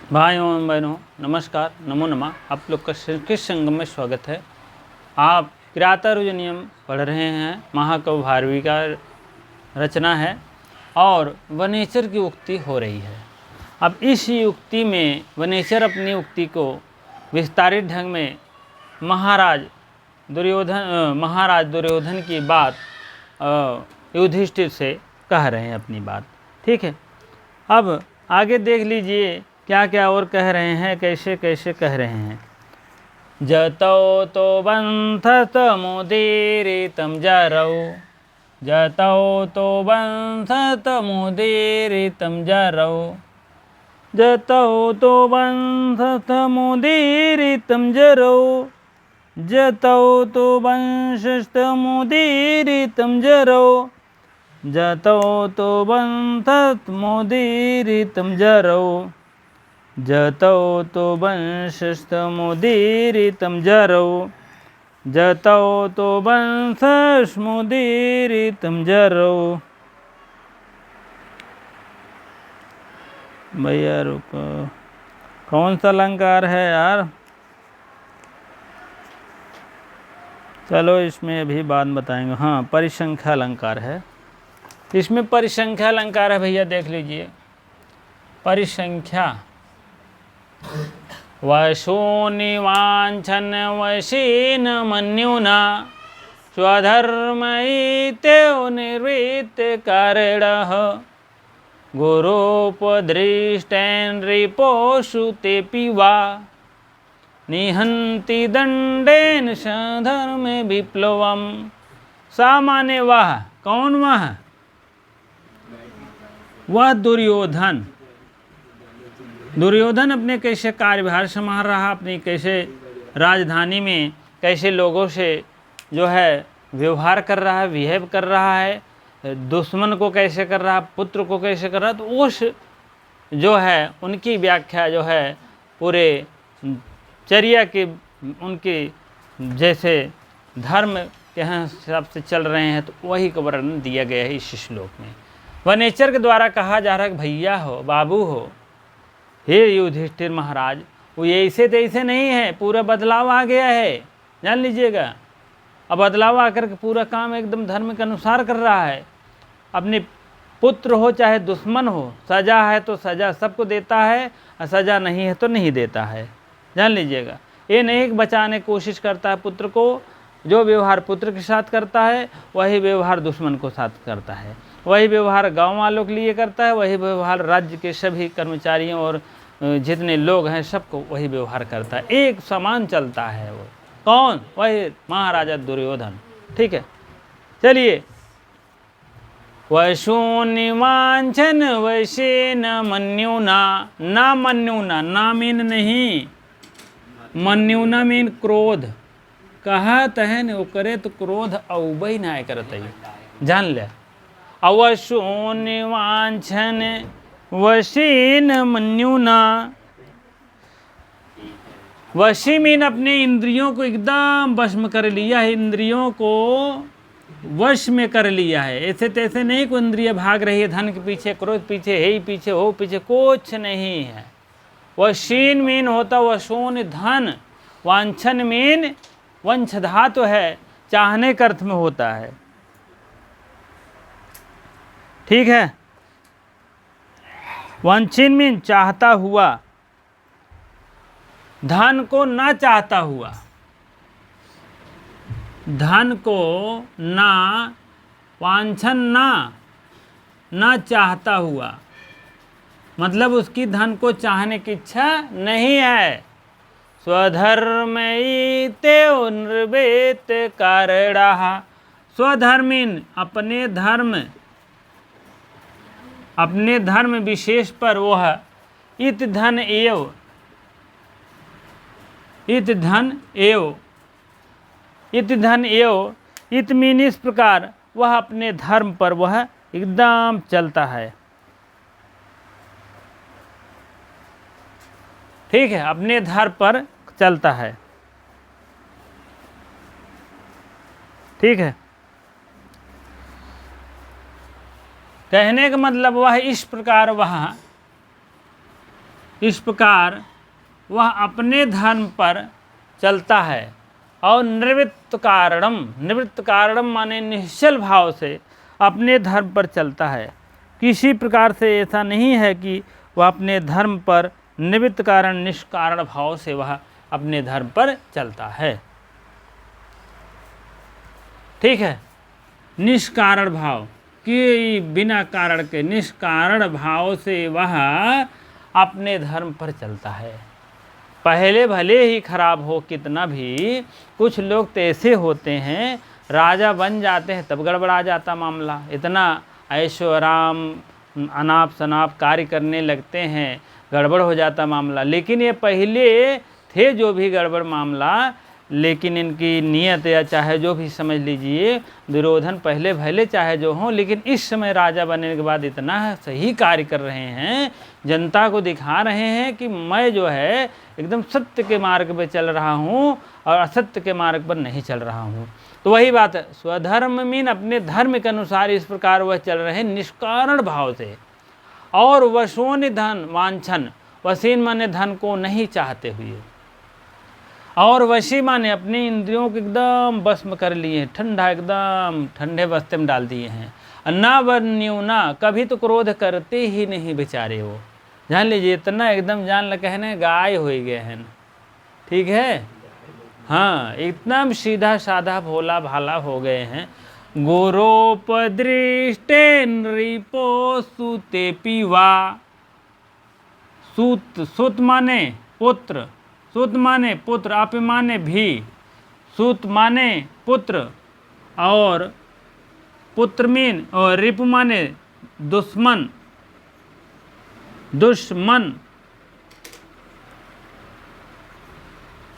भाइयों एवं बहनों नमस्कार, नमो नमः। आप लोग का श्री कृष्ण संगम में स्वागत है। आप किरातार्जुनीय नियम पढ़ रहे हैं। महाकवि भारवी का रचना है और वनेचर की उक्ति हो रही है। अब इस युक्ति में वनेचर अपनी उक्ति को विस्तारित ढंग में महाराज दुर्योधन की बात युधिष्ठिर से कह रहे हैं अपनी बात। ठीक है, अब आगे देख लीजिए क्या क्या और कह रहे हैं, कैसे कैसे कह रहे हैं। जतौ तो बंधत मुदीरितं जरौ, जतौ तो बंधत मुदीरितं जरौ, जतौ तो बंधत मुदीरितं जरौ, जतौ तो वंशस्त मुदीरितं जरौ, जतौ तो बंधत मुदीरितं जरौ, जतौ तो वंशस्त मुदीरितं जरौ, जतौ तो वंशस्त मुदीरितं जरौ। भैया रुको, कौन सा अलंकार है यार? चलो इसमें अभी बाद बताएंगे। हाँ, परिसंख्या अलंकार है। इसमें परिसंख्या अलंकार है भैया, देख लीजिए। परिसंख्या वशोनिवांछन वशीन मन्युना स्वधर्मैत्यो निर्वृत्त कारणः गुरुपदृष्टेन रिपोषु तेऽपि वा निहन्ति दंडेन स्वधर्म विप्लवम। सामान्य वह कौन? वह दुर्योधन अपने कैसे कार्यभार संभाल रहा, अपनी कैसे राजधानी में कैसे लोगों से जो है व्यवहार कर रहा है, बिहेव कर रहा है, दुश्मन को कैसे कर रहा है, पुत्र को कैसे कर रहा है। तो उस जो है उनकी व्याख्या जो है पूरे चर्या के उनके जैसे धर्म के हिसाब से चल रहे हैं, तो वही का वर्णन दिया गया है इस श्लोक में। वनेचर के द्वारा कहा जा रहा है कि भैया हो, बाबू हो, हे युधिष्ठिर महाराज, वो ऐसे तैसे नहीं है, पूरा बदलाव आ गया है, जान लीजिएगा। अब बदलाव आकर के पूरा काम एकदम धर्म के अनुसार कर रहा है। अपने पुत्र हो चाहे दुश्मन हो, सजा है तो सजा सबको देता है, और सजा नहीं है तो नहीं देता है, जान लीजिएगा। ये नहीं कि बचाने की कोशिश करता है पुत्र को। जो व्यवहार पुत्र के साथ करता है वही व्यवहार दुश्मन को साथ करता है, वही व्यवहार गांव वालों के लिए करता है, वही व्यवहार राज्य के सभी कर्मचारियों और जितने लोग हैं सबको वही व्यवहार करता है। एक समान चलता है। वो कौन? वही महाराजा दुर्योधन। ठीक है, चलिए। वशोनिवांछन वशेन मन्युना, ना मन्युना, ना मीन नहीं, मन्युना मीन क्रोध। कहत है न करे तो क्रोध औबई ना करत, जान ले। अवशोनिवांछन वशीन मन्युना, वशी मीन अपने इंद्रियों को एकदम वश में कर लिया है, इंद्रियों को वश में कर लिया है। ऐसे तैसे नहीं कोई इंद्रिय भाग रही है धन के पीछे, क्रोध पीछे, हे पीछे, हो पीछे, कुछ नहीं है। वशीन मीन होता वशोन धन, वांछन मीन वंश धातु है, चाहने के अर्थ में होता है। ठीक है, वांछिन मीन चाहता हुआ, धन को ना चाहता हुआ, धन को ना, वांछन ना चाहता हुआ, मतलब उसकी धन को चाहने की इच्छा नहीं है। स्वधर्मैत्यो निर्वृत्त कारणः, स्वधर्मीन अपने धर्म विशेष पर वह इत धन एव, इत मीन इस प्रकार वह अपने धर्म पर वह एकदम चलता है। ठीक है, अपने धर्म पर चलता है। ठीक है, कहने का मतलब वह इस प्रकार वह इस प्रकार वह अपने धर्म पर चलता है। और निवृत्त कारणम माने निश्चल भाव से अपने धर्म पर चलता है। किसी प्रकार से ऐसा नहीं है कि वह अपने धर्म पर निवृत्त कारण निष्कारण भाव से वह अपने धर्म पर चलता है। ठीक है, निष्कारण भाव कि बिना कारण के निष्कारण भाव से वह अपने धर्म पर चलता है। पहले भले ही खराब हो कितना भी, कुछ लोग तो ऐसे होते हैं राजा बन जाते हैं तब गड़बड़ा जाता मामला। इतना ऐशो आराम अनाप शनाप कार्य करने लगते हैं, गड़बड़ हो जाता मामला। लेकिन ये पहले थे जो भी गड़बड़ मामला, लेकिन इनकी नीयत या चाहे जो भी समझ लीजिए दुर्योधन पहले भले चाहे जो हों, लेकिन इस समय राजा बनने के बाद इतना सही कार्य कर रहे हैं, जनता को दिखा रहे हैं कि मैं जो है एकदम सत्य के मार्ग पे चल रहा हूँ और असत्य के मार्ग पर नहीं चल रहा हूँ। तो वही बात है, स्वधर्म मीन अपने धर्म के अनुसार इस प्रकार वह चल रहे हैं निष्कारण भाव से। और वशोन धन वांछन, वसीन माने धन को नहीं चाहते हुए, और वशी माने अपनी इंद्रियों को एकदम भस्म कर लिए हैं, ठंडा एकदम ठंडे बस्ते में डाल दिए हैं। ना वर्ण्युना, कभी तो क्रोध करते ही नहीं बेचारे वो, जान लीजिए इतना एकदम जान ल कहने गाय हो गए हैं। ठीक है, हाँ एकदम सीधा साधा भोला भाला हो गए हैं। गोरोपदृष्टेन रिपो सुते पीवा, सुत माने पुत्र, सुत माने पुत्र, आप माने भी, सुत माने पुत्र और पुत्र मीन, और रिप माने दुश्मन,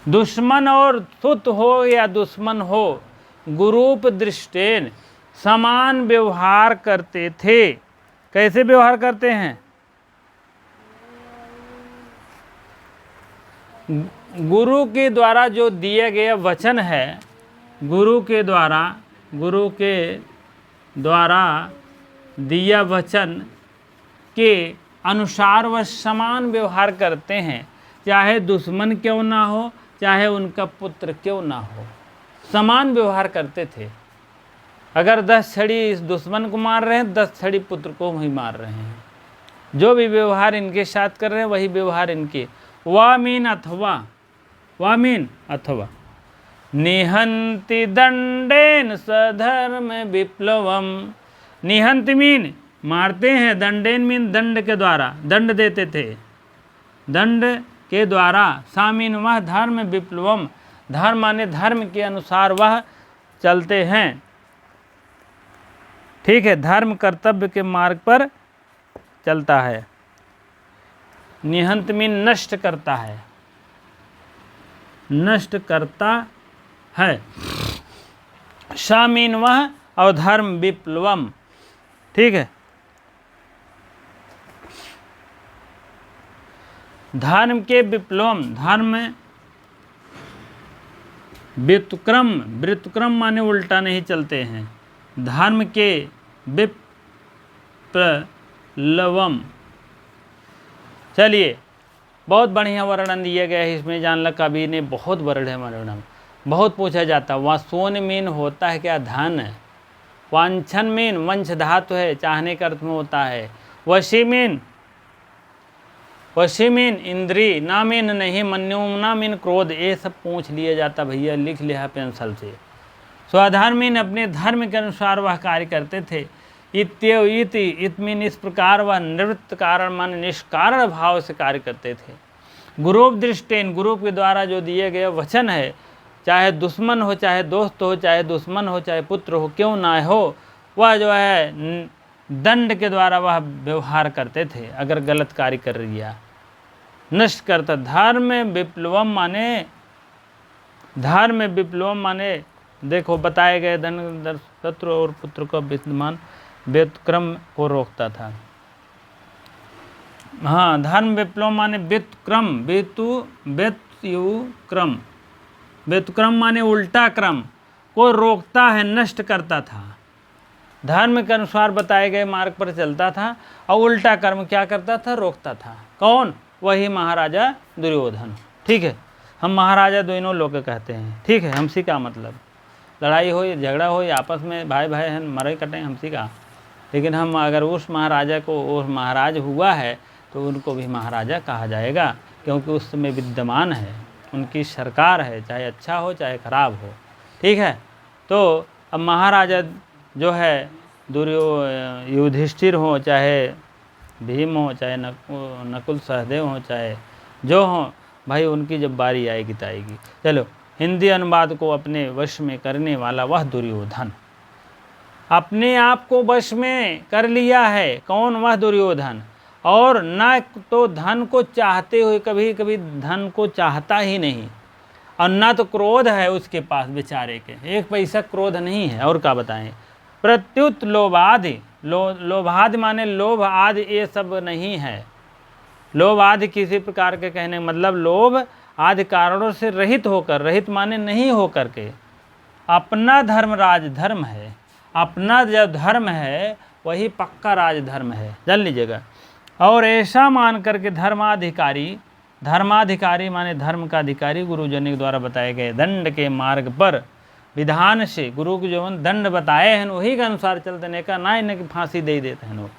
दुश्मन और सुत हो या दुश्मन हो, गुरूप दृष्टेन समान व्यवहार करते थे। कैसे व्यवहार करते हैं? गुरु के द्वारा जो दिया गया वचन है, गुरु के द्वारा दिया वचन के अनुसार वह समान व्यवहार करते हैं, चाहे दुश्मन क्यों ना हो, चाहे उनका पुत्र क्यों ना हो, समान व्यवहार करते थे। अगर 10 छड़ी इस दुश्मन को मार रहे हैं, 10 छड़ी पुत्र को ही मार रहे हैं। जो भी व्यवहार इनके साथ कर रहे हैं वही व्यवहार इनके। वामीन अथवा निहंति दंडेन सधर्म विप्लवम, निहंत मीन मारते हैं, दंडेन मीन दंड के द्वारा, दंड देते थे, दंड के द्वारा, सामीन वह धर्म विप्लवम, धर्म माने धर्म के अनुसार वह चलते हैं। ठीक है, धर्म कर्तव्य के मार्ग पर चलता है। निहंत मीन नष्ट करता है, नष्ट करता है, शामीन वह और धर्म विप्लवम। ठीक है, धर्म के विप्लवम, धर्म व्युत्क्रम माने उल्टा नहीं चलते हैं, धर्म के विप्लवम। चलिए, बहुत बढ़िया वर्णन दिया गया है इसमें, जान ला कवि ने बहुत वर्णन, बहुत पूछा जाता है। वासोन मीन होता है क्या? धन। वांछन मीन वंश धातु है, चाहने का अर्थ में होता है। वशी मीन इंद्री, ना मीन नहीं, मन्युम ना मीन क्रोध, ये सब पूछ लिया जाता भैया, लिख लिया पेंसिल से। स्वधर्म मीन अपने धर्म के अनुसार वह कार्य करते थे। इत मीन इस प्रकार वह निवृत्त कारण मान निष्कारण भाव से कार्य करते थे। गुरूप दृष्टेन, गुरु के द्वारा जो दिए गए वचन है, चाहे दुश्मन हो, चाहे दोस्त हो, चाहे दुश्मन हो, चाहे पुत्र हो, क्यों ना हो, वह जो है दंड के द्वारा वह व्यवहार करते थे। अगर गलत कार्य कर दिया नष्ट करता। धर्म विप्लवम माने देखो बताए गए धन शत्रु और पुत्र का विद्यमान व्युत्क्रम को रोकता था। हाँ, धर्म विप्लव माने व्युत्क्रम माने उल्टा क्रम को रोकता है, नष्ट करता था। धर्म के अनुसार बताए गए मार्ग पर चलता था और उल्टा कर्म क्या करता था? रोकता था। कौन? वही महाराजा दुर्योधन। ठीक है, हम महाराजा दोनों लोग के कहते हैं। ठीक है, हमसे क्या मतलब, लड़ाई हो झगड़ा हो आपस में भाई भाई हैं मरे कटें, हमसे क्या। लेकिन हम अगर उस महाराजा को वो महाराज हुआ है तो उनको भी महाराजा कहा जाएगा, क्योंकि उस समय विद्यमान है, उनकी सरकार है, चाहे अच्छा हो चाहे खराब हो। ठीक है, तो अब महाराजा जो है युधिष्ठिर हो, चाहे भीम हो, चाहे नकुल सहदेव हो, चाहे जो हो, भाई उनकी जब बारी आएगी तो आएगी। चलो, हिंदी अनुवाद को अपने वश में करने वाला वह दुर्योधन, अपने आप को वश में कर लिया है। कौन? वह दुर्योधन। और न तो धन को चाहते हुए, कभी कभी धन को चाहता ही नहीं, और न तो क्रोध है उसके पास बेचारे के, एक पैसा क्रोध नहीं है। और क्या बताएं, प्रत्युत लोभादि, लोभादि माने लोभ आदि ये सब नहीं है। लोभ आदि किसी प्रकार के कहने मतलब लोभ आदि कारणों से रहित होकर, रहित माने नहीं होकर के, अपना धर्म राजधर्म है। अपना जो धर्म है वही पक्का राजधर्म है, जान लीजिएगा। और ऐसा मान करके धर्माधिकारी, धर्माधिकारी माने धर्म का अधिकारी, गुरुजन के द्वारा बताए गए दंड के मार्ग पर विधान से, गुरु के जो दंड बताए हैं वही के अनुसार चलते नहीं का, ना इन्हें फांसी दे देते हैं, वो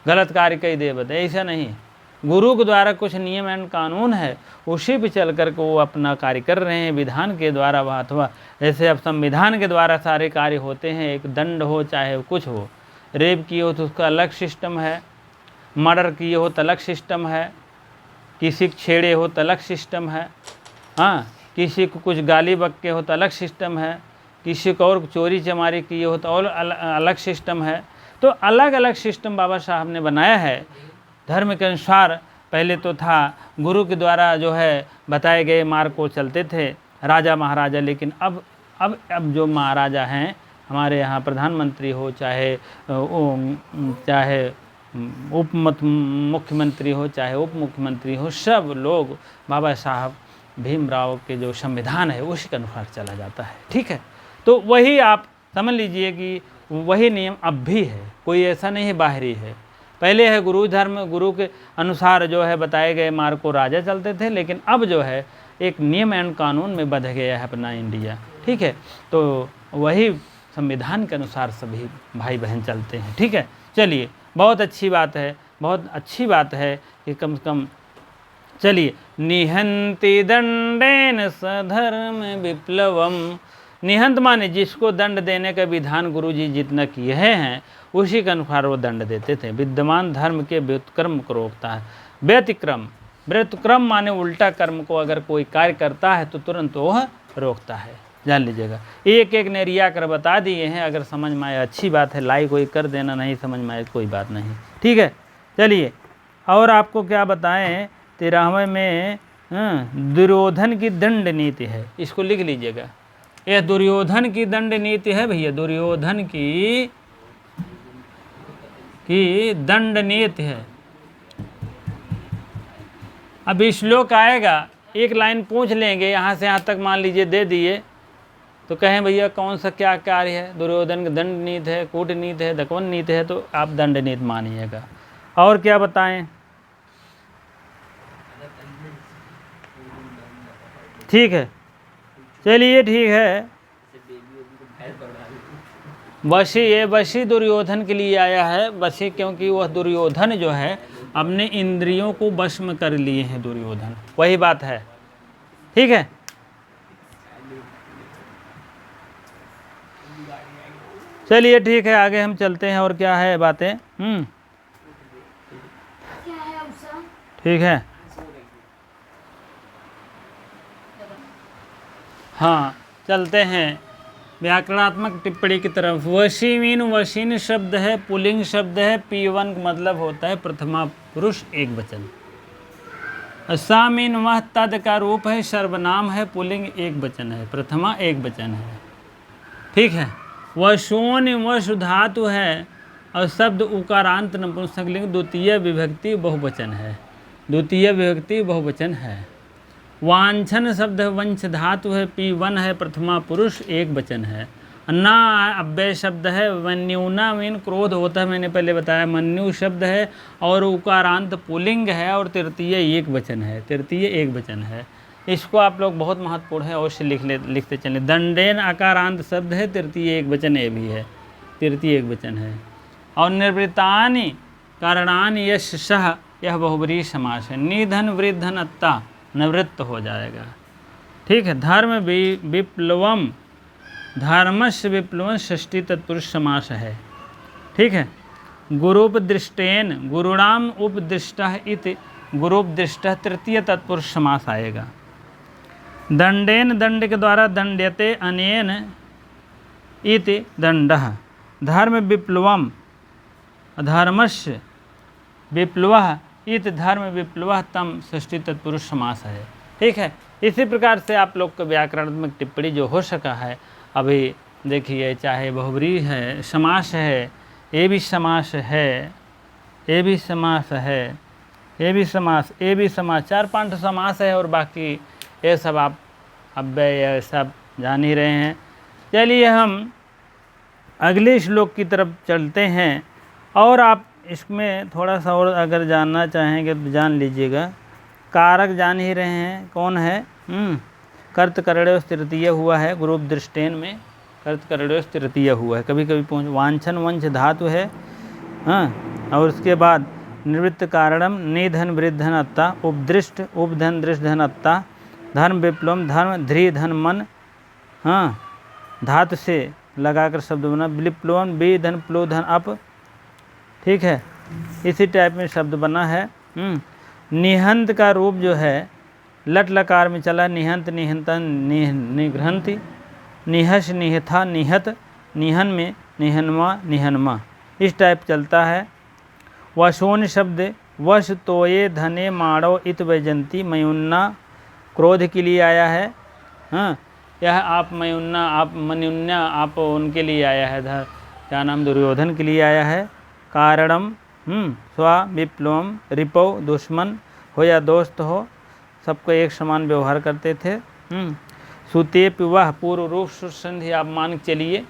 गलत कार्य कई दे बता, ऐसा नहीं। गुरु के द्वारा कुछ नियम एंड कानून है, उसी पे चल कर के वो अपना कार्य कर रहे हैं विधान के द्वारा। अथवा जैसे अब संविधान के द्वारा सारे कार्य होते हैं, एक दंड हो चाहे कुछ हो, रेप किए हो तो उसका अलग सिस्टम है, मर्डर किए हो तो अलग सिस्टम है, किसी को छेड़े हो तो अलग सिस्टम है, हाँ, किसी को कुछ गाली बक्के हो तो अलग सिस्टम है, किसी को और चोरी चमारी किए हो तो और अलग सिस्टम है। तो अलग अलग सिस्टम बाबा साहब ने बनाया है धर्म के अनुसार। पहले तो था गुरु के द्वारा जो है बताए गए मार्ग को चलते थे राजा महाराजा, लेकिन अब जो महाराजा हैं हमारे यहाँ, प्रधानमंत्री हो चाहे उप मुख्यमंत्री हो चाहे उप मुख्यमंत्री हो, सब लोग बाबा साहब भीमराव के जो संविधान है उसी के अनुसार चला जाता है। ठीक है, तो वही आप समझ लीजिए कि वही नियम अब भी है, कोई ऐसा नहीं है बाहरी है। पहले है गुरु धर्म, गुरु के अनुसार जो है बताए गए मार्ग को राजा चलते थे, लेकिन अब जो है एक नियम एंड कानून में बंध गया है अपना इंडिया। ठीक है, तो वही संविधान के अनुसार सभी भाई बहन चलते हैं। ठीक है, चलिए, बहुत अच्छी बात है, बहुत अच्छी बात है कि कम से कम, चलिए, निहंति दंडेन सधर्म विप्लवम। निहंत माने जिसको दंड देने का विधान गुरुजी जितना किए हैं उसी के अनुसार वो दंड देते थे। विद्यमान धर्म के व्युत्क्रम को रोकता है। व्यतिक्रम, व्युत्क्रम माने उल्टा कर्म को अगर कोई कार्य करता है तो तुरंत वह रोकता है, जान लीजिएगा। एक एक ने रिया कर बता दिए हैं, अगर समझ में आए अच्छी बात है, लाइक कोई कर देना, नहीं समझ में आए कोई बात नहीं। ठीक है, चलिए, और आपको क्या बताएं, 13वें में दुर्योधन की दंड नीति है, इसको लिख लीजिएगा। यह दुर्योधन की दंड नीति है भैया, दुर्योधन की दंड नीति है। अब श्लोक आएगा, एक लाइन पूछ लेंगे यहाँ से यहाँ तक, मान लीजिए दे दिए तो कहें भैया कौन सा क्या कार्य है, दुर्योधन की दंड नीति है, कूटनीति है, दकवन नीति है, तो आप दंड नीति मानिएगा। और क्या बताएं? ठीक है, चलिए ठीक है। वशी दुर्योधन के लिए आया है, वशी क्योंकि वह दुर्योधन जो है अपने इंद्रियों को वश में कर लिए हैं दुर्योधन, वही बात है। ठीक है, चलिए ठीक है, आगे हम चलते हैं। और क्या है बातें? ठीक है, हाँ, चलते हैं व्याकरणात्मक टिप्पणी की तरफ। वशी मीन, वशीन शब्द है, पुल्लिंग शब्द है, P1 मतलब होता है प्रथमा पुरुष एक वचन। सा मीन वह तद का रूप है, सर्वनाम है, पुल्लिंग एक वचन है, प्रथमा एक वचन है। ठीक है, वशोन वश धातु है और शब्द उकारांत नपुंसकलिंग द्वितीय विभक्ति बहुवचन है, द्वितीय विभक्ति बहुवचन है। वांछन शब्द वंश धातु है, P1 है, प्रथमा पुरुष एक वचन है। ना अव्यय शब्द है। मन्युना मीन क्रोध होता है, मैंने पहले बताया। मन्यु शब्द है और उकारांत पुल्लिंग है और तृतीय एक वचन है, तृतीय एक वचन है। इसको आप लोग बहुत महत्वपूर्ण है, अवश्य लिखते चलें। दंडेन अकारांत शब्द है, तृतीय एक वचन ये भी है, तृतीय एक वचन है। और निर्वृत्तानि कारणानि यश सह, यह बहुब्रीहि समास है। निधन वृद्धन अत्ता निवृत्त हो जाएगा। ठीक है। धर्म विप्लवम, धर्मस्य विप्लवम षष्ठी तत्पुरुष समास है। ठीक है। गुरुपदृष्टेन, गुरुणाम उपदृष्टः इति गुरुपदृष्टः तृतीय तत्पुरुष समास आएगा। दंडेन, दंड के द्वारा, दंड्यते अनेन इति दंडः। धर्म विप्लवम, धर्मस्य विप्लवः इति धर्म विप्लवः तम षष्ठी तत्पुरुष समास है। ठीक है। इसी प्रकार से आप लोग को व्याकरणात्मक टिप्पणी जो हो सका है, अभी देखिए, चाहे बहुब्रीहि है, समास है, ये भी समास है, ये भी समास है, ये भी समास, ये भी समास, 4-5 समास है और बाकी ये सब आप अव्यय सब जान ही रहे हैं। चलिए हम अगले श्लोक की तरफ चलते हैं और आप इसमें थोड़ा सा और अगर जानना चाहेंगे तो जान लीजिएगा। कारक जान ही रहे हैं कौन है, कर्त करड़े तृतीय हुआ है, ग्रुप दृष्टेन में कर्त करड़े तृतीय हुआ है। कभी कभी पहुँच वांछन वंश धातु है, हाँ। और उसके बाद निवृत्त कारणम, निधन वृद्धन अत्ता, उपदृष्ट उपधन दृष्टधन अत्ता, धर्म विप्लवम, धर्म ध्री धन मन, हाँ, धातु से लगाकर शब्द बना। विप्लवन बी धन प्लो धन अप। ठीक है। इसी टाइप में शब्द बना है। निहंत का रूप जो है लट लकार में चला, निहंत निहंतन निघ्रंति, निहस निहथा निहत, निहन में निहनमा निहनमा, इस टाइप चलता है। वशोन शब्द वश तोये धने माड़ो इत वैजंती, मयुन्ना क्रोध के लिए आया है, हाँ। यह आप मयुन्ना, आप मनुन्या, आप उनके लिए आया है, क्या नाम, दुर्योधन के लिए आया है। कारणम स्वा विप्लवम, रिपव दुश्मन हो या दोस्त हो, सबको एक समान व्यवहार करते थे। सुतेप वह, पूर्व रूप संधि आप मान चलिए,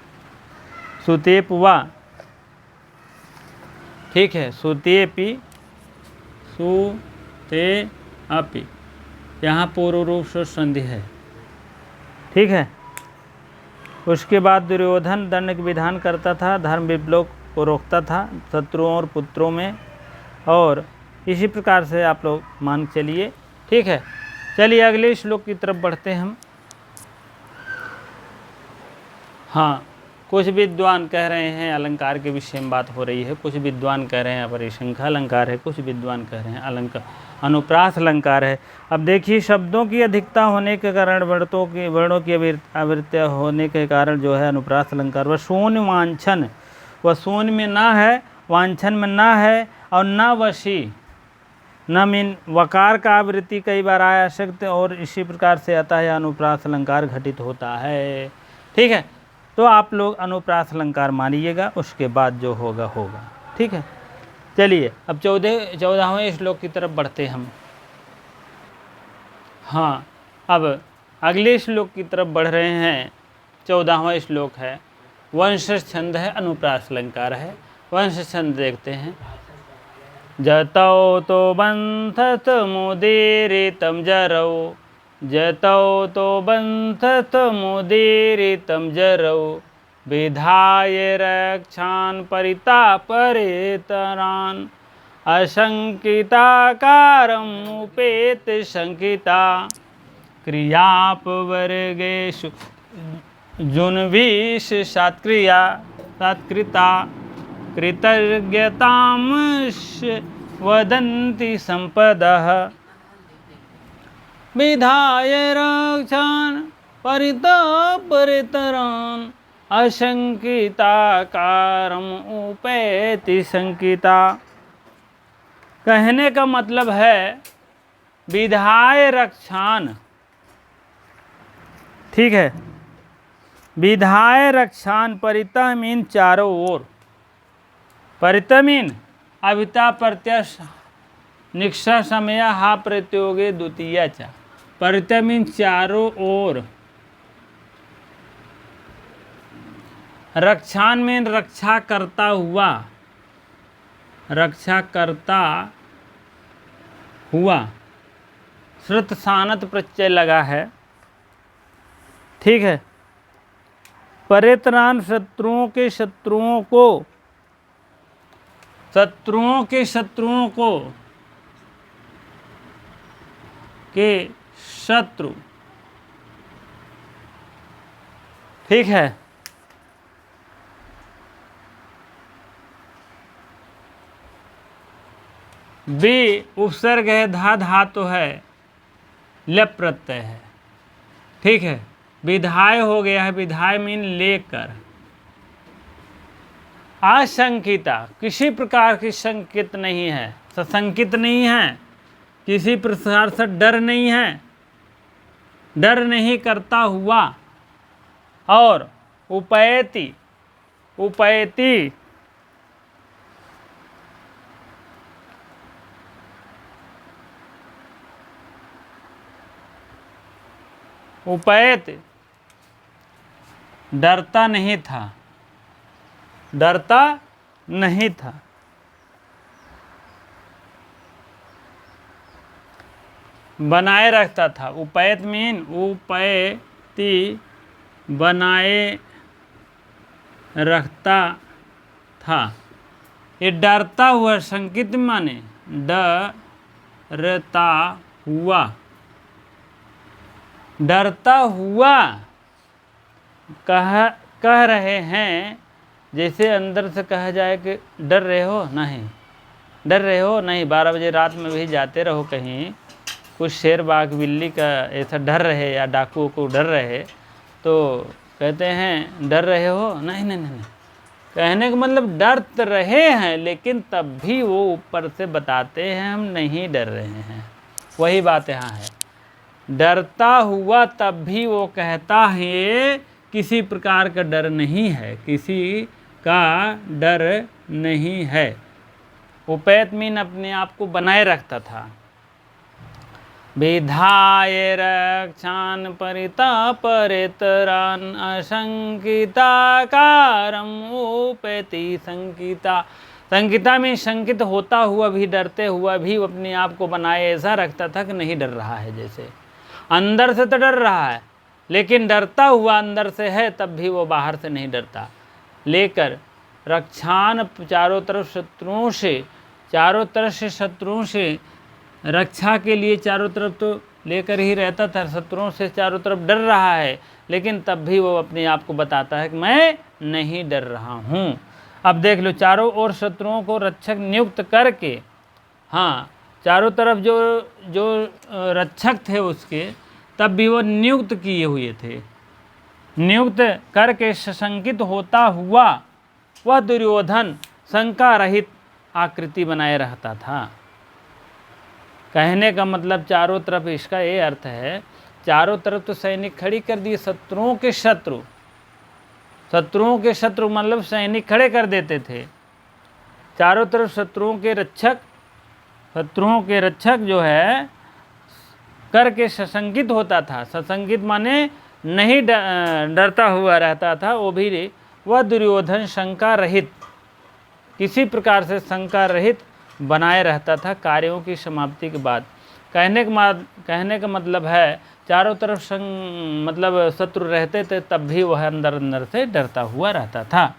सुतेप वह। ठीक है। सुतेपि, सुते अपि, यहाँ पूर्व रूप संधि है। ठीक है। उसके बाद दुर्योधन दंड के विधान करता था, धर्म विप्लव को रोकता था शत्रुओं और पुत्रों में, और इसी प्रकार से आप लोग मान चलिए। ठीक है। चलिए अगले श्लोक की तरफ बढ़ते हैं हम। हाँ, कुछ विद्वान कह रहे हैं, अलंकार के विषय में बात हो रही है, कुछ विद्वान कह रहे हैं अपरिसंख्या अलंकार है, कुछ विद्वान कह रहे हैं अलंकार अनुप्रास अलंकार है। अब देखिए, शब्दों की अधिकता होने के कारण, वर्णों की आवृत्ति होने के कारण जो है अनुप्रास अलंकार। वह शून्य वांछन, वह शून्य में ना है, वांछन में ना है, और ना वशी, न मीन वकार का आवृत्ति कई बार आया सकते, और इसी प्रकार से आता है अनुप्रास अलंकार घटित होता है। ठीक है। तो आप लोग अनुप्रास अलंकार मानिएगा, उसके बाद जो होगा होगा। ठीक है। चलिए अब 14वें श्लोक की तरफ बढ़ते हम। हाँ, अब अगले श्लोक की तरफ बढ़ रहे हैं। 14वां श्लोक है, वंश छंद है, अनुप्रास अलंकार है। वंश छंद देखते हैं। जतौ तो बंधत मुदीरितम जरौ, जतौ तो बंधत मुदीरितम जरौ, विधाय रक्षान परितापरेतरान, अशंकिताकारम उपेत शंकिता, क्रियापवर्गेषु जुन्वीष सात्क्रिया सात्कृता, कृतज्ञतां वदन्ति संपदः, विधाय रक्षान परितापरेतरान, अशंकिताकारम उपेति शंकिता। कहने का मतलब है विधाय रक्षान। ठीक है। विधाय रक्षान, परिता मीन चारों ओर, परिता मीन अभिता प्रत्यय निक्षा समय हा प्रत्योगे द्वितीया चा, परिता मीन चारों ओर, रक्षान में रक्षा करता हुआ, रक्षा करता हुआ, श्रुत सानत प्रत्यय लगा है, ठीक है। परित्राण शत्रुओं के शत्रुओं को, शत्रुओं के शत्रुओं को, के शत्रु, ठीक है। बी उपसर्ग है, धा धातु है, लप प्रत्यय है, ठीक है। विधाय हो गया है, विधाय मीन लेकर। आशंकिता, किसी प्रकार की संकित नहीं है, सशंकित नहीं है, किसी प्रकार से डर नहीं है, डर नहीं करता हुआ। और उपैति, उपैति उपैत डरता नहीं था, डरता नहीं था। बनाए रखता था, उपैत मीन उपैति बनाए रखता था। ये डरता हुआ, संकित माने डरता हुआ, डरता हुआ कह रहे हैं, जैसे अंदर से कहा जाए कि डर रहे हो नहीं, डर रहे हो नहीं। 12 बजे रात में भी जाते रहो कहीं, कुछ शेर बाघ बिल्ली का ऐसा डर रहे या डाकुओं को डर रहे, तो कहते हैं डर रहे हो नहीं नहीं नहीं, कहने का मतलब डर रहे हैं, लेकिन तब भी वो ऊपर से बताते हैं हम नहीं डर रहे हैं। वही बात यहाँ है, डरता हुआ तब भी वो कहता है किसी प्रकार का डर नहीं है, किसी का डर नहीं है। उपैत मीन अपने आप को बनाए रखता था। विधाय रक्षान परितरान अशंकिताकारम उपैति संकिता। संकिता में शंकित होता हुआ भी, डरते हुआ भी अपने आप को बनाए ऐसा रखता था कि नहीं डर रहा है। जैसे अंदर से तो डर रहा है, लेकिन डरता हुआ अंदर से है, तब भी वो बाहर से नहीं डरता। लेकर रक्षान, चारों तरफ शत्रुओं से, चारों तरफ से शत्रुओं से रक्षा के लिए चारों तरफ तो लेकर ही रहता था, शत्रुओं से चारों तरफ डर रहा है, लेकिन तब भी वो अपने आप को बताता है कि मैं नहीं डर रहा हूँ। अब देख लो, चारों ओर शत्रुओं को रक्षक नियुक्त करके, हाँ चारों तरफ जो जो रक्षक थे उसके, तब भी वो नियुक्त किए हुए थे। नियुक्त करके सशंकित होता हुआ वह दुर्योधन शंका रहित आकृति बनाए रहता था। कहने का मतलब चारों तरफ इसका ये अर्थ है, चारों तरफ तो सैनिक खड़ी कर दिए, शत्रुओं के शत्रु, शत्रुओं के शत्रु मतलब सैनिक खड़े कर देते थे। चारों तरफ शत्रुओं के रक्षक, शत्रुओं के रक्षक जो है करके सशंकित होता था। सशंकित माने नहीं डरता हुआ रहता था। वो भी वह दुर्योधन शंका रहित, किसी प्रकार से शंका रहित बनाए रहता था कार्यों की समाप्ति के बाद। कहने का मतलब है चारों तरफ मतलब शत्रु रहते थे, तब भी वह अंदर अंदर से डरता हुआ रहता था।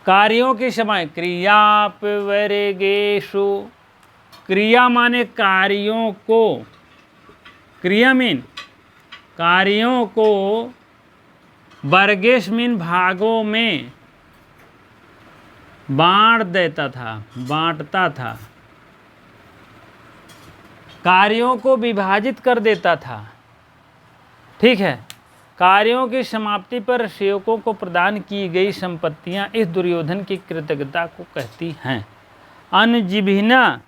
कार्यों के समय क्रियापवर्गेषु, क्रिया माने कार्यों को, क्रिया मीन कार्यों को, वर्गेश मीन भागों में बांट देता था, बांटता था, कार्यों को विभाजित कर देता था। ठीक है। कार्यों की समाप्ति पर सेवकों को प्रदान की गई संपत्तियां इस दुर्योधन की कृतज्ञता को कहती हैं। अनुजीभिना,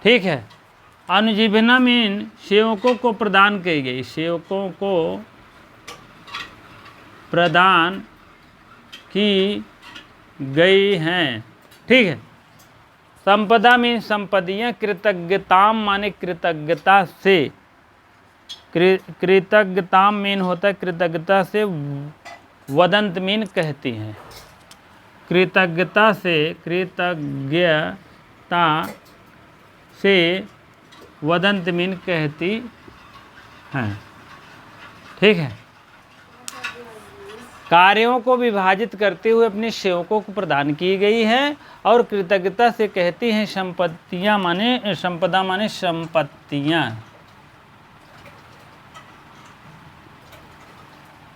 ठीक है, अनुजीभिना मीन सेवकों को प्रदान की गई, सेवकों को प्रदान की गई हैं। ठीक है। संपदा में संपत्तियाँ, कृतज्ञताम माने कृतज्ञता से, कृतज्ञता मीन होता है कृतज्ञता से, वदंत मीन कहती हैं। कृतज्ञता से वदंत मीन कहती हैं। ठीक है। कार्यों को विभाजित करते हुए अपने सेवकों को प्रदान की गई है, और कृतज्ञता से कहती हैं संपत्तियां माने संपदा माने संपत्तियां।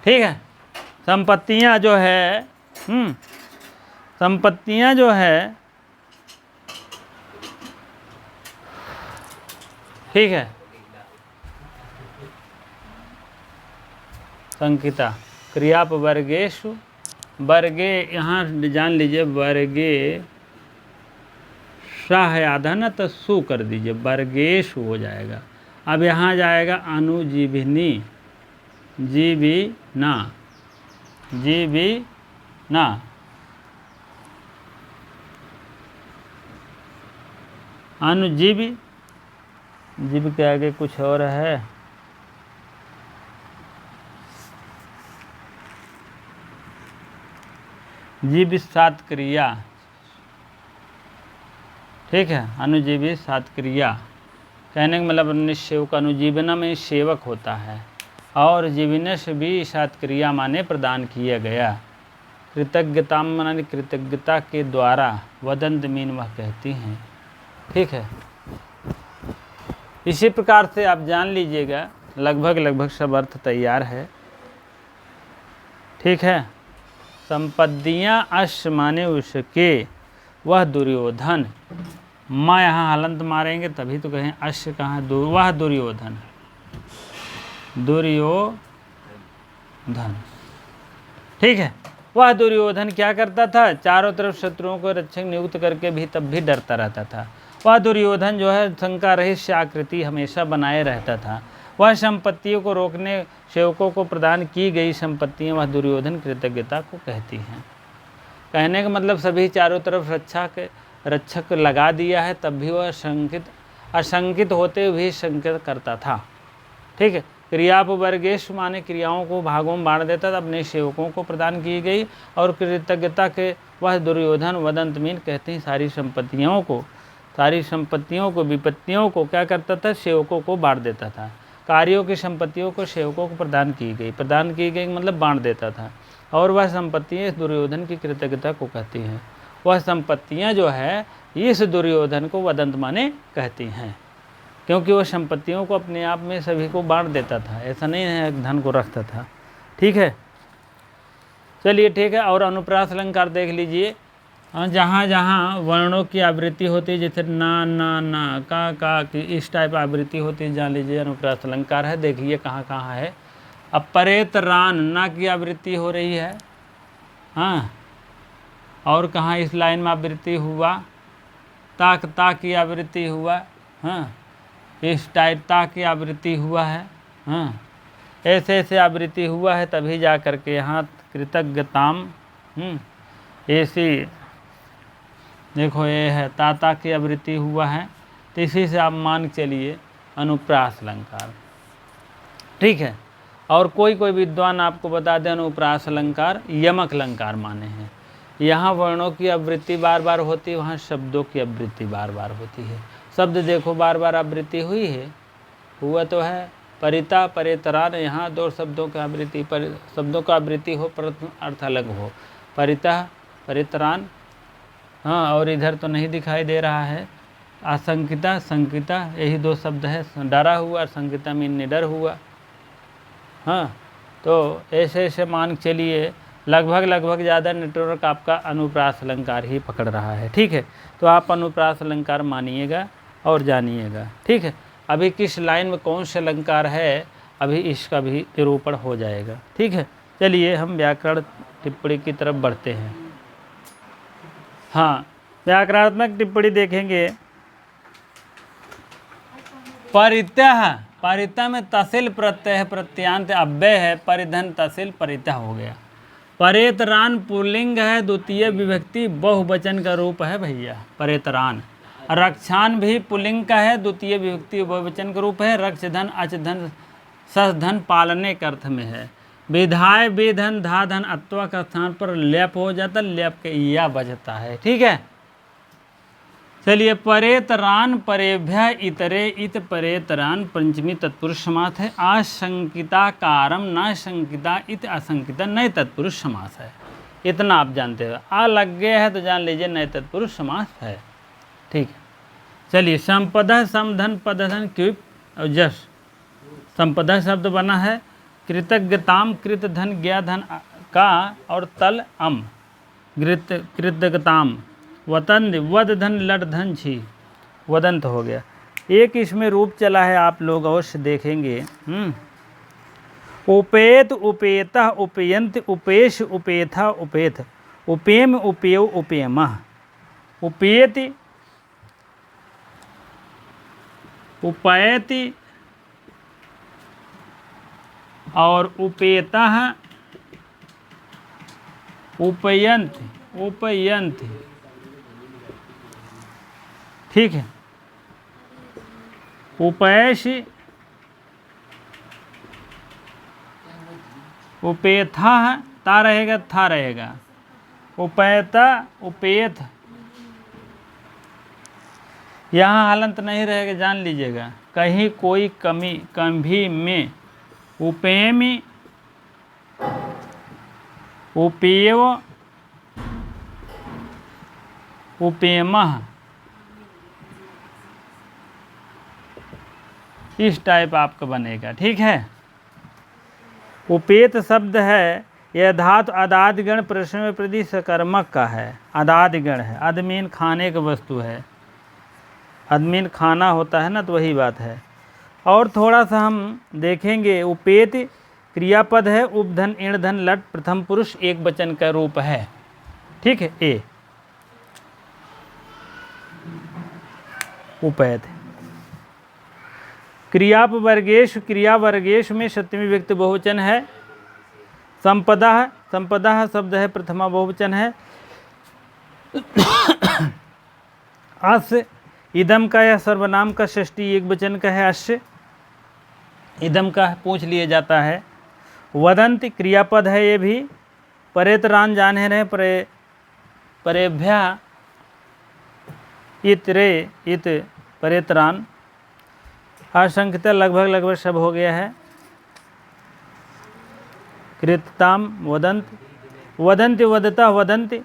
ठीक है। संपत्तियां जो है संपत्तियां जो है, ठीक है, संकिता क्रियापवर्गेषु, वर्गे, यहाँ जान लीजिए वर्गे सहायाधन तो सु कर दीजिए, वर्गेषु हो जाएगा। अब यहाँ जाएगा अनुजीविनी, जीविना, जीविना, अनुजीवी, जीव के आगे कुछ और है, जीव सात क्रिया। ठीक है। अनुजीवी सात क्रिया कहने का मतलब अन्य सेवक, अनुजीवना में सेवक होता है, और जीविनस भी सात क्रिया माने प्रदान किया गया। कृतज्ञता माने कृतज्ञता के द्वारा, वदंत मीन वह कहती हैं। ठीक है। इसी प्रकार से आप जान लीजिएगा, लगभग सब अर्थ तैयार है। ठीक है। संपत्तियाँ अश्व माने उसके, वह दुर्योधन, माँ यहाँ हलंत मारेंगे तभी तो कहें अश्व कहाँ, वह दुर्योधन, दुर्योधन। ठीक है। वह दुर्योधन क्या करता था, चारों तरफ शत्रुओं को रक्षक नियुक्त करके भी तब भी डरता रहता था। वह दुर्योधन जो है शंका रहित आकृति हमेशा बनाए रहता था। वह संपत्तियों को रोकने सेवकों को प्रदान की गई संपत्तियां, वह दुर्योधन कृतज्ञता को कहती हैं। कहने का मतलब सभी चारों तरफ रक्षक लगा दिया है, तब भी वह अशंकित होते हुए संकेत करता था। ठीक है। क्रियापवर्गेषु माने क्रियाओं को भागों में बांट देता था, अपने सेवकों को प्रदान की गई, और कृतज्ञता के वह दुर्योधन वदंत मीन कहते हैं सारी संपत्तियों को विपत्तियों को क्या करता था, सेवकों को बांट देता था। कार्यों की संपत्तियों को सेवकों को प्रदान की गई मतलब बांट देता था, और वह संपत्तियाँ इस दुर्योधन की कृतज्ञता को कहती हैं। वह संपत्तियाँ जो है इस दुर्योधन को वदंत माने कहती हैं, क्योंकि वह संपत्तियों को अपने आप में सभी को बांट देता था, ऐसा नहीं है धन को रखता था। ठीक है। चलिए ठीक है। और अनुप्रास अलंकार देख लीजिए, जहाँ जहाँ वर्णों की आवृत्ति होती है, जैसे ना ना ना का की, इस टाइप आवृत्ति होती है, जान लीजिए अनुप्रास अलंकार है। देखिए कहाँ कहाँ है। अब परेत रान ना की आवृत्ति हो रही है। हाँ। और कहाँ इस लाइन में आवृत्ति हुआ, ताक ता की आवृत्ति हुआ। हाँ। इस टाइप ता की आवृत्ति हुआ है। हाँ। ऐसे आवृत्ति हुआ है, तभी जा करके यहाँ कृतज्ञताम ऐसी देखो ये है ताता की आवृत्ति हुआ है, तो इसी से आप मान के चलिए अनुप्रास अलंकार। ठीक है। और कोई विद्वान आपको बता दें अनुप्रास अलंकार यमक अलंकार माने हैं। यहाँ वर्णों की आवृत्ति बार बार होती है, वहाँ शब्दों की आवृत्ति बार बार होती है। शब्द देखो बार बार आवृत्ति हुई है, हुआ तो है। परिता परेतरान, यहाँ दो शब्दों की आवृत्ति, शब्दों का आवृत्ति हो पर अर्थ अलग हो। परिता परेतरान, हाँ, और इधर तो नहीं दिखाई दे रहा है। आशंकिता संकिता, यही दो शब्द है, डरा हुआ और संकिता मीन निडर हुआ। हाँ। तो ऐसे मान चलिए लगभग ज़्यादा नेटवर्क आपका अनुप्रास अलंकार ही पकड़ रहा है। ठीक है। तो आप अनुप्रास अलंकार मानिएगा और जानिएगा। ठीक है। अभी किस लाइन में कौन से अलंकार है, अभी इसका भी निरूपण हो जाएगा। ठीक है। चलिए हम व्याकरण टिप्पणी की तरफ बढ़ते हैं। हाँ, व्याकरणात्मक टिप्पणी देखेंगे। परितः में तसिल प्रत्यय है, प्रत्यांत अव्यय है, परिधन तसिल परितः हो गया। परेतरान पुल्लिंग है, द्वितीय विभक्ति बहुवचन का रूप है भैया परेतरान। रक्षान भी पुल्लिंग का है, द्वितीय विभक्ति बहुवचन का रूप है। रक्षधन अचधन सस धन पालने के अर्थ में है। विधाय वेधन धा धन अत्वा का स्थान पर लेप हो जाता, लेप के या बजता है। ठीक है, चलिए। परेतरान परेभ्य इतरे इत परेतरान पंचमी तत्पुरुष समास है। आशंकिता कारम न शंकिता इत आशंकिता नए तत्पुरुष समास है। इतना आप जानते हो। आ लग गया है तो जान लीजिए नए तत्पुरुष समास है। ठीक है, चलिए। संपदा समधन पदधन क्विप और जस। संपदा शब्द बना है कृतज्ञताम कृत धन ज्ञा धन का और तल अम कृतज्ञताम वतन वद धन लट धन छी वदंत हो गया। एक इसमें रूप चला है, आप लोग अवश्य देखेंगे। उपेत उपेता उपेयंत उपेश उपेथा उपेथ उपेम उपेय उपेम। उपेति उपैति और उपेता उपयंत उपयंत। ठीक है, उपैश उपेथा ता रहेगा था रहेगा। उपैता उपेथ, यहाँ हलंत नहीं रहेगा, जान लीजिएगा। कहीं कोई कमी कभी में उपेमी उपेव उपेमः, इस टाइप आपका बनेगा। ठीक है, उपेत शब्द है, यह धातु अदादिगण प्रश्न में प्रति सकर्मक का है। अदादिगण है, अदमीन खाने की वस्तु है। अदमीन खाना होता है ना, तो वही बात है। और थोड़ा सा हम देखेंगे। उपेत क्रियापद है, उपधन इण धन लट प्रथम पुरुष एक वचन का रूप है। ठीक है, ए उपैत। क्रियापवर्गेश क्रियावर्गेश में सप्तमी व्यक्ति बहुवचन है। संपदा संपदा शब्द है, प्रथमा बहुवचन है। अस्य इदम का या सर्वनाम का षष्ठी एक वचन का है। अस्य इदम का पूछ लिया जाता है। वदंत क्रियापद है, ये भी। परेतरान जाने रहे परेभ्या इत रे इत परेतरान। आशंकिता लगभग सब हो गया है। कृतताम वदंत वदंति वदता वदंति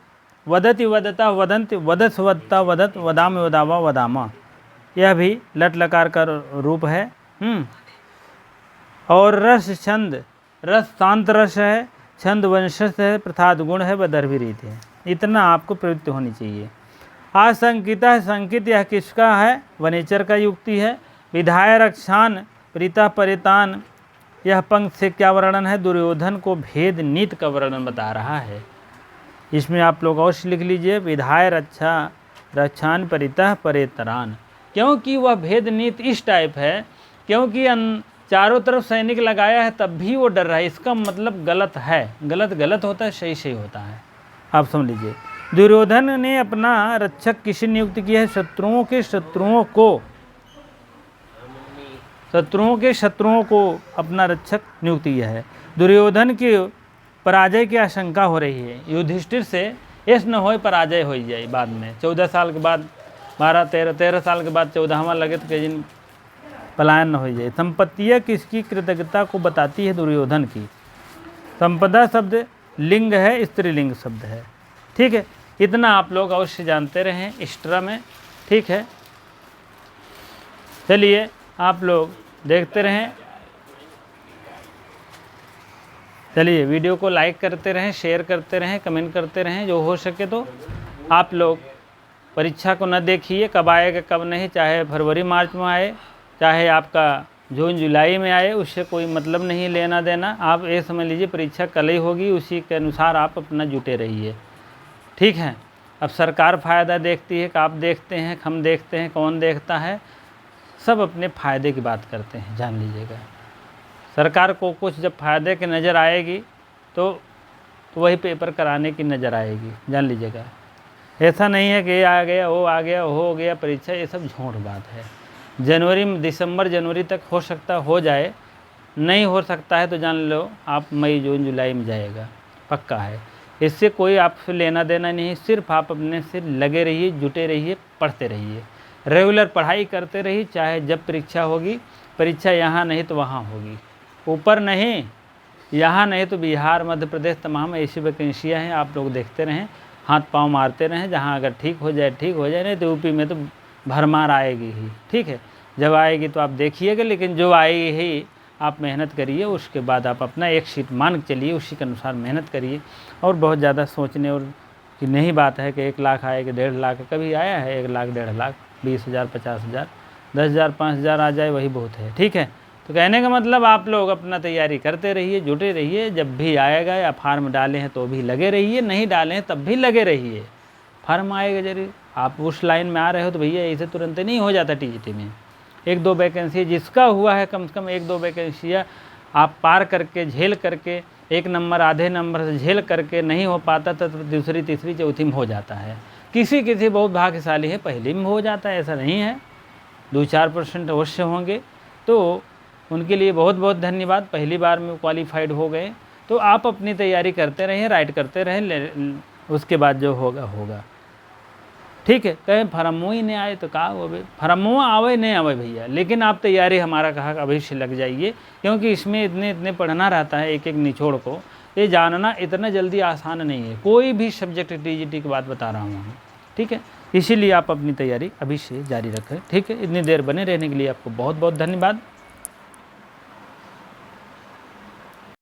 वदति वदता वदंति वदस वदता वदत वदाम वदावा वदामा, यह भी लट लकार का रूप है। और रस छंद, रस शांत रस है, छंद वंशस्थ है, प्रथाद गुण है, बदर्भी रीति है। इतना आपको प्रवृत्ति होनी चाहिए। आशंकिता है, संकित यह किसका है? वनेचर का युक्ति है। विधाय रक्षान प्रीता परितान, यह पंक्ति से क्या वर्णन है? दुर्योधन को भेद नीत का वर्णन बता रहा है। इसमें आप लोग अवश्य लिख लीजिए, विधाय रक्षा रक्षान परिता परितरान, क्योंकि वह भेद नीत इस टाइप है, क्योंकि चारों तरफ सैनिक लगाया है तब भी वो डर रहा है। इसका मतलब गलत है, गलत गलत होता है, सही सही होता है। आप समझ लीजिए, दुर्योधन ने अपना रक्षक किसी नियुक्त किया है? शत्रुओं के शत्रुओं को अपना रक्षक नियुक्त किया है। दुर्योधन की पराजय की आशंका हो रही है। युधिष्ठिर से ऐस न हो पराजय हो जाए बाद में, 14 साल के बाद, 13 साल के बाद 14वां लगे तो कई दिन पलायन न हो जाए। संपत्तियाँ किसकी कृतज्ञता को बताती है? दुर्योधन की। संपदा शब्द लिंग है, स्त्रीलिंग शब्द है। ठीक है, इतना आप लोग अवश्य जानते रहें एक्स्ट्रा में। ठीक है, चलिए आप लोग देखते रहें। चलिए वीडियो को लाइक करते रहें, शेयर करते रहें, कमेंट करते रहें। जो हो सके तो आप लोग परीक्षा को न देखिए कब आएगा कब नहीं, चाहे फरवरी मार्च में आए, चाहे आपका जून जुलाई में आए, उससे कोई मतलब नहीं लेना देना। आप ये समझ लीजिए परीक्षा कल ही होगी, उसी के अनुसार आप अपना जुटे रहिए। ठीक है, अब सरकार फ़ायदा देखती है कि आप देखते हैं, हम देखते हैं, कौन देखता है? सब अपने फ़ायदे की बात करते हैं, जान लीजिएगा। सरकार को कुछ जब फ़ायदे की नज़र आएगी तो वही पेपर कराने की नज़र आएगी, जान लीजिएगा। ऐसा नहीं है कि ये आ गया, वो आ गया, वो हो गया परीक्षा, ये सब झूठ बात है। दिसंबर जनवरी तक हो सकता हो जाए, नहीं हो सकता है तो जान लो आप मई जून जुलाई में जाएगा, पक्का है। इससे कोई आपसे लेना देना नहीं, सिर्फ आप अपने से लगे रहिए, जुटे रहिए, पढ़ते रहिए, रेगुलर पढ़ाई करते रहिए। चाहे जब परीक्षा होगी, परीक्षा यहाँ नहीं तो वहाँ होगी, ऊपर नहीं, यहाँ नहीं तो बिहार, मध्य प्रदेश, तमाम ऐसी वैकेंसियाँ हैं। आप लोग देखते रहें, हाथ पांव मारते रहें, जहाँ अगर ठीक हो जाए ठीक हो जाए, नहीं तो यूपी में तो भरमार आएगी ही। ठीक है, जब आएगी तो आप देखिएगा, लेकिन जो आएगी ही आप मेहनत करिए, उसके बाद आप अपना एक शीट मान के चलिए, उसी के अनुसार मेहनत करिए। और बहुत ज़्यादा सोचने और कि नहीं बात है कि 1 लाख आए कि 1.5 लाख, कभी आया है 1 लाख 1.5 लाख, 20,000 50,000 10,000 5,000 आ जाए वही बहुत है। ठीक है, तो कहने का मतलब आप लोग अपना तैयारी करते रहिए, जुटे रहिए, जब भी आएगा या फार्म डाले हैं तो भी लगे रहिए, नहीं डाले हैं तब भी लगे रहिए। फार्म आएगा जरूर, आप उस लाइन में आ रहे हो तो भैया ऐसे तुरंत नहीं हो जाता। टीजीटी में 1-2 वैकेंसी जिसका हुआ है, कम से कम 1-2 वैकेंसियाँ आप पार करके, झेल करके, 1 नंबर आधे नंबर से झेल करके नहीं हो पाता तो दूसरी तीसरी चौथी में हो जाता है। किसी किसी बहुत भाग्यशाली है पहले में हो जाता है, ऐसा नहीं है, 2-4% अवश्य होंगे। तो उनके लिए बहुत बहुत धन्यवाद, पहली बार में क्वालिफाइड हो गए। तो आप अपनी तैयारी करते रहें, राइट करते रहें, उसके बाद जो होगा होगा। ठीक है, कहें फरमो ही नहीं आए तो कहा वो भाई फरमो आवे नहीं आवे भैया, लेकिन आप तैयारी हमारा कहा अभी से लग जाइए, क्योंकि इसमें इतने पढ़ना रहता है, एक एक निचोड़ को ये जानना इतना जल्दी आसान नहीं है। कोई भी सब्जेक्ट टीजीटी की बात बता रहा हूँ, ठीक है, इसीलिए आप अपनी तैयारी अभी से जारी रखें। ठीक है, इतनी देर बने रहने के लिए आपको बहुत बहुत धन्यवाद।